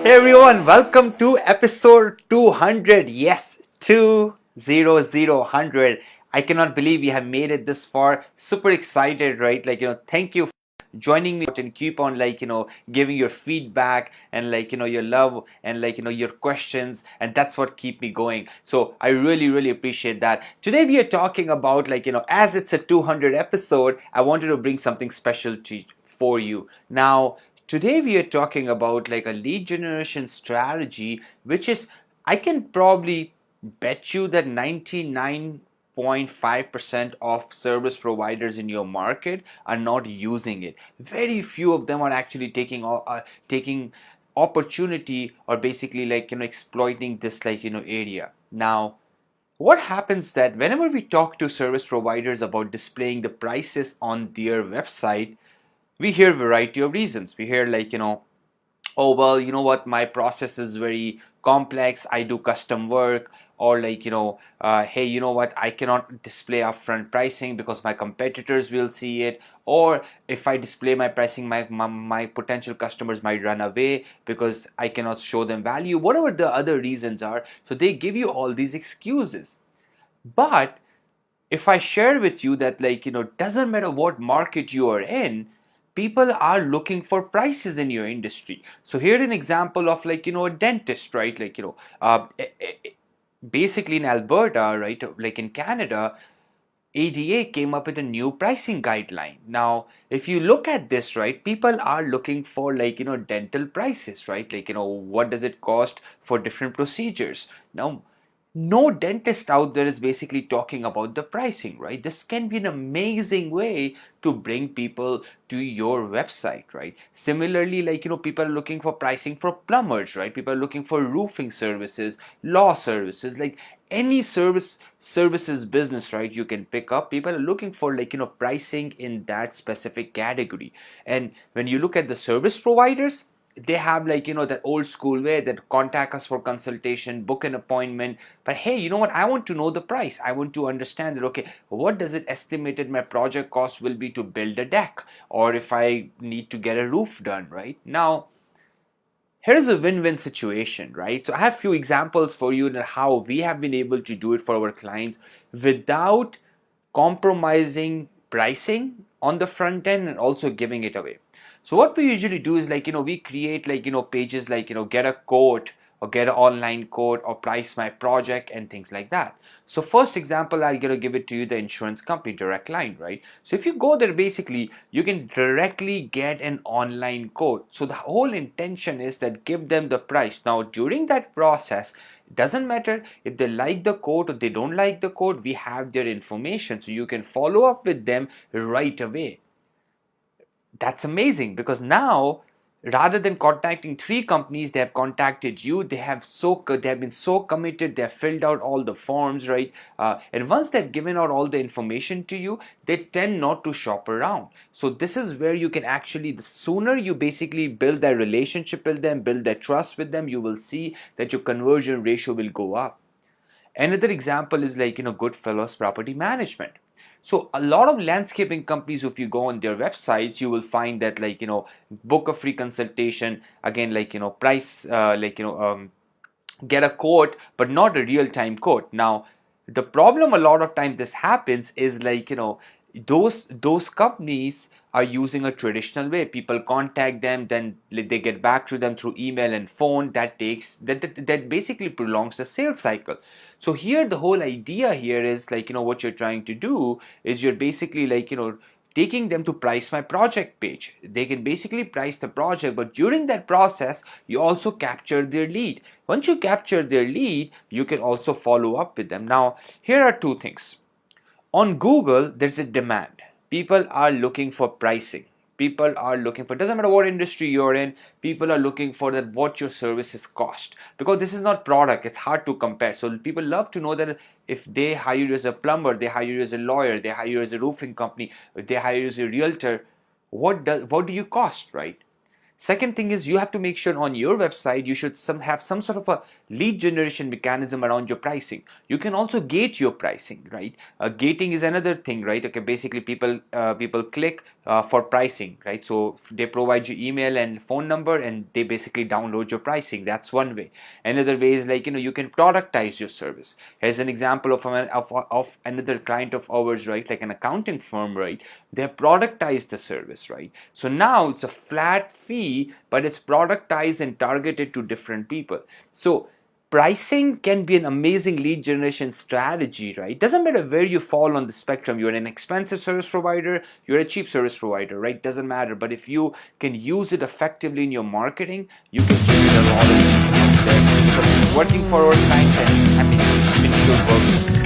Hey everyone, welcome to episode 200. Yes, 200. I cannot believe we have made it this far. Super excited, right? Thank you for joining me and keep on giving your feedback and your love and your questions, and that's what keep me going. So I really appreciate that. Today we are talking about as it's a 200 episode, I wanted to bring something special for you. Now, today we are talking about like a lead generation strategy, which is, I can probably bet you that 99.5% of service providers in your market are not using it. Very few of them are actually taking opportunity or basically exploiting this area. Now, what happens that whenever we talk to service providers about displaying the prices on their website, we hear a variety of reasons. We hear oh well, you know what, my process is very complex, I do custom work, or hey, you know what, I cannot display upfront pricing because my competitors will see it, or if I display my pricing, my potential customers might run away because I cannot show them value, whatever the other reasons are. So they give you all these excuses. But if I share with you that doesn't matter what market you are in, people are looking for prices in your industry. So here an example of a dentist, right? Basically in Alberta, right, like in Canada, ADA came up with a new pricing guideline. Now, if you look at this, right, people are looking for dental prices, right? What does it cost for different procedures? Now, no dentist out there is basically talking about the pricing, right? This can be an amazing way to bring people to your website, right? Similarly, people are looking for pricing for plumbers, right? People are looking for roofing services, law services, like any services business, right? You can pick up. People are looking for pricing in that specific category. And when you look at the service providers, they have that old school way that contact us for consultation, book an appointment. But hey, you know what, I want to know the price. I want to understand that, okay, what does it estimated my project cost will be to build a deck, or if I need to get a roof done, right? Now, here's a win-win situation, right? So I have few examples for you on how we have been able to do it for our clients without compromising pricing on the front end and also giving it away. So what we usually do is we create pages get a quote or get an online quote or price my project and things like that. So first example, I'll give it to you, the insurance company direct line, right? So if you go there, basically you can directly get an online quote. So the whole intention is that give them the price. Now during that process, it doesn't matter if they like the quote or they don't like the quote, we have their information, so you can follow up with them right away. That's amazing, because now rather than contacting three companies, they have contacted you. They have been so committed. They have filled out all the forms, right? And once they've given out all the information to you, they tend not to shop around. So this is where you can actually, the sooner you basically build that relationship with them, build that trust with them, you will see that your conversion ratio will go up. Another example is Goodfellows Property Management. So a lot of landscaping companies, if you go on their websites, you will find that book a free consultation, again price, get a quote, but not a real-time quote. Now, the problem a lot of times this happens is those companies are using a traditional way. People contact them, then they get back to them through email and phone. That basically prolongs the sales cycle. So here the whole idea here is what you're trying to do is you're basically taking them to price my project page. They can basically price the project, but during that process, you also capture their lead. Once you capture their lead, you can also follow up with them. Now, here are two things. On Google, there's a demand. People are looking for pricing. People are looking for, doesn't matter what industry you're in, people are looking for that what your services cost, because this is not product, it's hard to compare. So people love to know that if they hire you as a plumber, they hire you as a lawyer, they hire you as a roofing company, if they hire you as a realtor, what do you cost, right? Second thing is you have to make sure on your website you should have some sort of a lead generation mechanism around your pricing. You can also gate your pricing, right? Gating is another thing, right? Okay, basically people click for pricing, right? So they provide you email and phone number and they basically download your pricing. That's one way. Another way is like, you can productize your service. Here's an example of another client of ours, right? Like an accounting firm, right? They have productized the service, right? So now it's a flat fee, but it's productized and targeted to different people. So pricing can be an amazing lead generation strategy, right? Doesn't matter where you fall on the spectrum. You're an expensive service provider, you're a cheap service provider, right? Doesn't matter. But if you can use it effectively in your marketing, you can generate a lot of leads out there because it's working for our clients, and I think it should work.